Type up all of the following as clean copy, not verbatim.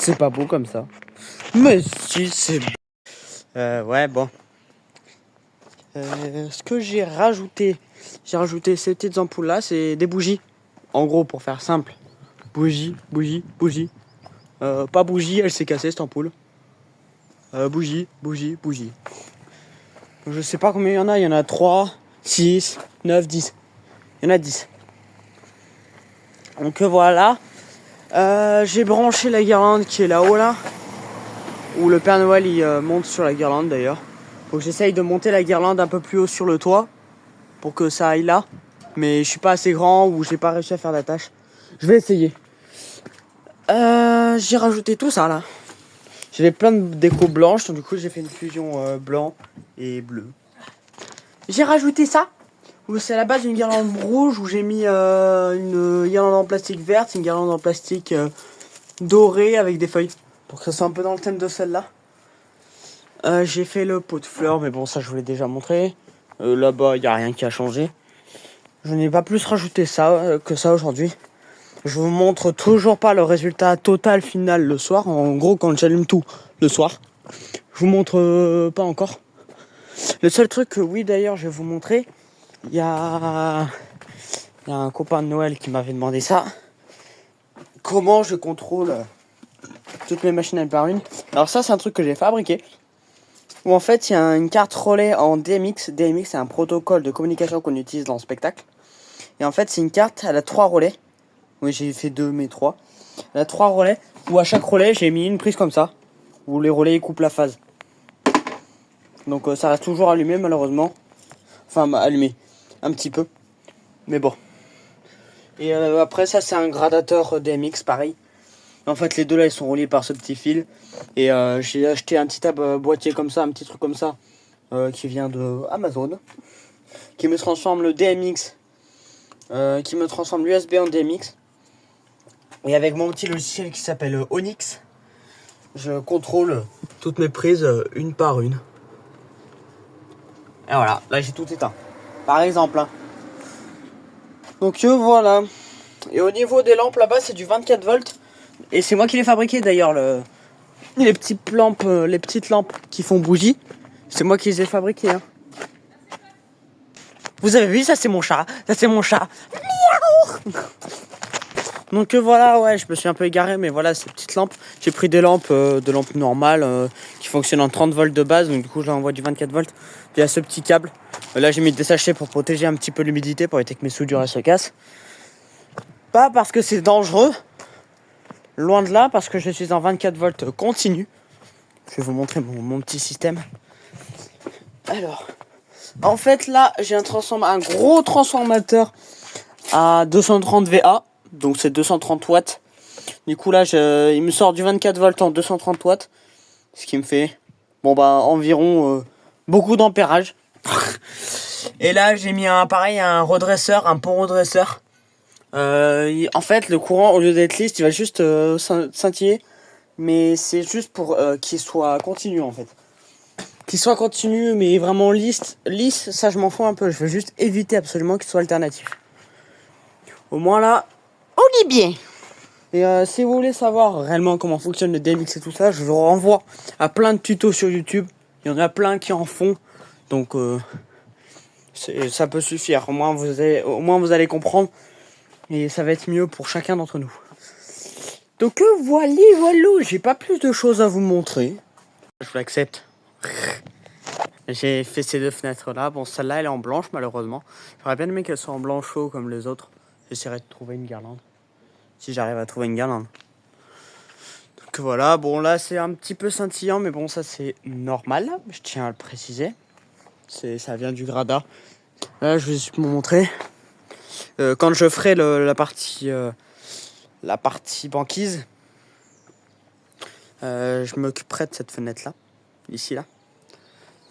C'est pas beau comme ça. Mais si, c'est beau. Ouais, bon. Ce que j'ai rajouté ces petites ampoules là, c'est des bougies. En gros, pour faire simple. Bougie. Pas bougie, elle s'est cassée cette ampoule. Bougie. Je sais pas combien il y en a 3, 6, 9, 10. Il y en a 10. Donc voilà. J'ai branché la guirlande qui est là-haut là. Où le Père Noël il monte sur la guirlande d'ailleurs. Donc j'essaye de monter la guirlande un peu plus haut sur le toit. Pour que ça aille là. Mais je suis pas assez grand ou j'ai pas réussi à faire la tâche. Je vais essayer. J'ai rajouté tout ça là. J'avais plein de déco blanche, donc du coup j'ai fait une fusion blanc et bleu. J'ai rajouté ça. C'est à la base d'une guirlande rouge où j'ai mis une guirlande en plastique verte, une guirlande en plastique doré avec des feuilles. Pour que ça soit un peu dans le thème de celle-là. J'ai fait le pot de fleurs, mais bon ça je vous l'ai déjà montré. Là-bas il n'y a rien qui a changé. Je n'ai pas plus rajouté ça que ça aujourd'hui. Je vous montre toujours pas le résultat total final le soir. En gros, quand j'allume tout le soir, je vous montre pas encore. Le seul truc que oui d'ailleurs je vais vous montrer, il y a un copain de Noël qui m'avait demandé ça. Comment je contrôle toutes mes machines une par une. Alors ça c'est un truc que j'ai fabriqué. Où en fait il y a une carte relais en DMX. DMX c'est un protocole de communication qu'on utilise dans le spectacle. Et en fait c'est une carte, elle a 3 relais. Oui, j'ai fait 2 mais 3. Elle a 3 relais, où à chaque relais, j'ai mis une prise comme ça, où les relais coupent la phase. Donc ça reste toujours allumé malheureusement. Enfin, allumé, un petit peu. Mais bon. Et après ça, c'est un gradateur DMX, pareil. En fait, les deux là, ils sont reliés par ce petit fil. Et j'ai acheté un petit boîtier comme ça, un petit truc comme ça, qui vient de Amazon. Qui me transforme le DMX, qui me transforme l'USB en DMX. Et avec mon petit logiciel qui s'appelle Onyx, je contrôle toutes mes prises une par une. Et voilà, là j'ai tout éteint. Par exemple. Hein. Donc voilà. Et au niveau des lampes là-bas, c'est du 24 volts. Et c'est moi qui l'ai fabriqué d'ailleurs. Les petites lampes qui font bougie. C'est moi qui les ai fabriquées. Hein. Vous avez vu, ça c'est mon chat. Miaou. Donc voilà, ouais, je me suis un peu égaré, mais voilà, ces petites lampes. J'ai pris des lampes normales qui fonctionnent en 30 volts de base, donc du coup, je l'envoie du 24 volts. Il y a ce petit câble. Là, j'ai mis des sachets pour protéger un petit peu l'humidité, pour éviter que mes soudures se cassent. Pas parce que c'est dangereux, loin de là, parce que je suis en 24 volts continu. Je vais vous montrer mon petit système. Alors, en fait, là, j'ai un gros transformateur à 230 VA. Donc c'est 230 watts. Du coup là il me sort du 24 volts en 230 watts. Ce qui me fait environ beaucoup d'ampérage. Et là j'ai mis un redresseur, un pont redresseur. En fait le courant au lieu d'être lisse il va juste scintiller. Mais c'est juste pour qu'il soit continu en fait. Qu'il soit continu mais vraiment lisse, ça je m'en fous un peu. Je veux juste éviter absolument qu'il soit alternatif. Au moins là, on est bien. Et si vous voulez savoir réellement comment fonctionne le DMX et tout ça, je vous renvoie à plein de tutos sur YouTube. Il y en a plein qui en font. Donc ça peut suffire. Au moins vous allez comprendre. Et ça va être mieux pour chacun d'entre nous. Donc voilà, j'ai pas plus de choses à vous montrer. Je l'accepte. J'ai fait ces 2 fenêtres là. Bon, celle-là elle est en blanche malheureusement. J'aurais bien aimé qu'elle soit en blanc chaud comme les autres. J'essaierai de trouver une guirlande. Si j'arrive à trouver une guirlande. Donc voilà, bon là c'est un petit peu scintillant, mais bon ça c'est normal, je tiens à le préciser. Ça vient du gradat. Là je vais juste vous montrer. Quand je ferai la partie banquise, je m'occuperai de cette fenêtre là, ici là.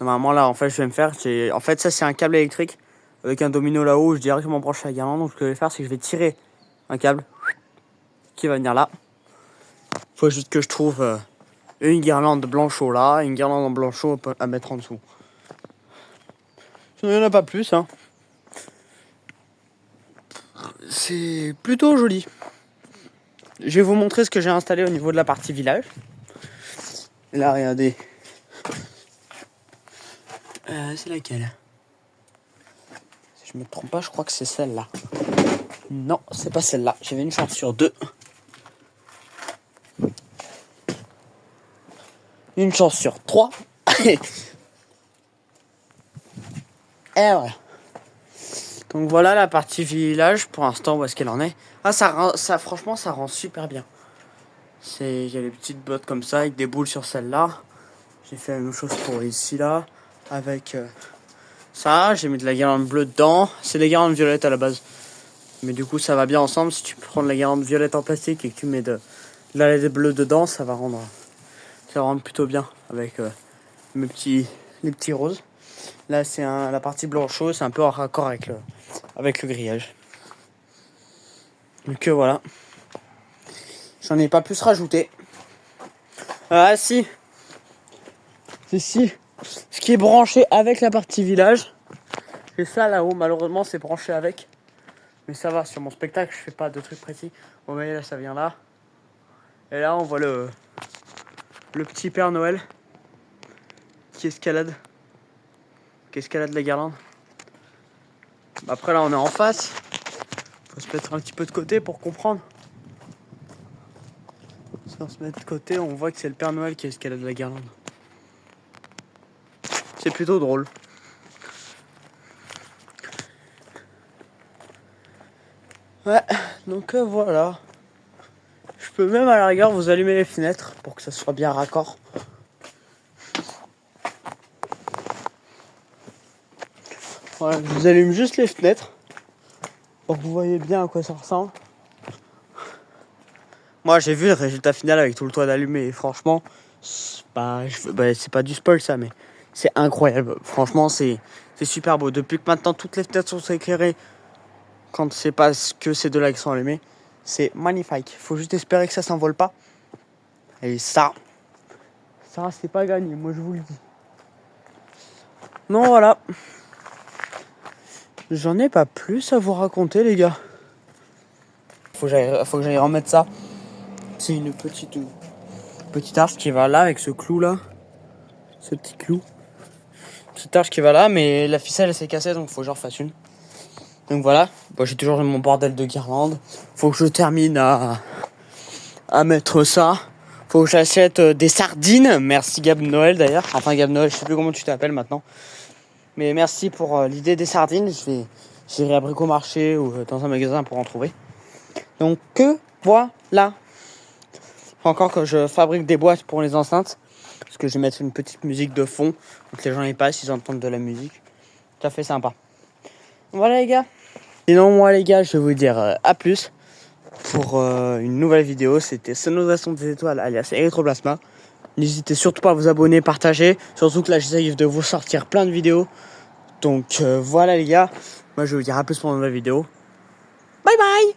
Normalement là en fait je vais me faire, en fait ça c'est un câble électrique avec un domino là-haut, je directement branché à la guirlande. Donc ce que je vais faire c'est que je vais tirer un câble qui va venir là. Faut juste que je trouve une guirlande blanchot là, une guirlande en blanchot à mettre en dessous. Il n'y en a pas plus, hein. C'est plutôt joli. Je vais vous montrer ce que j'ai installé au niveau de la partie village. Et là, regardez. C'est laquelle? Si je me trompe pas, je crois que c'est celle-là. Non, c'est pas celle-là. J'avais une chance sur 2. Une chance sur 3. Et voilà. Donc voilà la partie village pour l'instant, où est-ce qu'elle en est. Ah, franchement, ça rend super bien. Il y a les petites bottes comme ça avec des boules sur celle-là. J'ai fait la même chose pour ici là avec ça. J'ai mis de la guirlande bleue dedans. C'est des guirlandes violettes à la base, mais du coup ça va bien ensemble. Si tu prends de la guirlande violette en plastique et que tu mets de la LED bleue dedans, ça va rendre plutôt bien avec les petits roses. Là c'est la partie blanche, c'est un peu en raccord avec le grillage. Donc voilà. J'en ai pas plus rajouté. Ah si. Si. Ce qui est branché avec la partie village. Et ça là-haut, malheureusement, c'est branché avec. Mais ça va, sur mon spectacle, je fais pas de trucs précis. Vous voyez là, ça vient là. Et là, on voit le petit Père Noël qui escalade la guirlande. Après là, on est en face. Faut se mettre un petit peu de côté pour comprendre. Si on se met de côté, on voit que c'est le Père Noël qui escalade la guirlande. C'est plutôt drôle. Ouais, donc voilà. Je peux même à la rigueur vous allumer les fenêtres pour que ça soit bien raccord. Voilà, je vous allume juste les fenêtres pour que vous voyez bien à quoi ça ressemble. Moi j'ai vu le résultat final avec tout le toit d'allumé et franchement, c'est pas du spoil ça, mais c'est incroyable. Franchement c'est super beau. Depuis que maintenant toutes les fenêtres sont éclairées, quand c'est pas que ces deux-là qui sont allumées, c'est magnifique. Faut juste espérer que ça s'envole pas. Et ça c'est pas gagné, moi je vous le dis. Non voilà. J'en ai pas plus à vous raconter les gars. Faut que j'aille remettre ça. C'est une petite arche qui va là avec ce clou là. Ce petit clou. Petite arche qui va là, mais la ficelle elle s'est cassée donc faut que j'en refasse une. Donc voilà. Bon, j'ai toujours mon bordel de guirlande. Faut que je termine à mettre ça. Faut que j'achète des sardines. Merci Gab Noël d'ailleurs. Enfin Gab Noël, je sais plus comment tu t'appelles maintenant. Mais merci pour l'idée des sardines. J'irai à Bricomarché ou dans un magasin pour en trouver. Donc voilà. Faut encore que je fabrique des boîtes pour les enceintes. Parce que je vais mettre une petite musique de fond. Donc les gens y passent, ils entendent de la musique. Tout à fait sympa. Voilà les gars. Sinon moi les gars, je vais vous dire à plus. Pour une nouvelle vidéo. C'était Sonorisation des étoiles alias Electroplasma. N'hésitez surtout pas à vous abonner, partager. Surtout que là j'essaye de vous sortir plein de vidéos. Donc voilà les gars. Moi je vais vous dire à plus pour une nouvelle vidéo. Bye bye.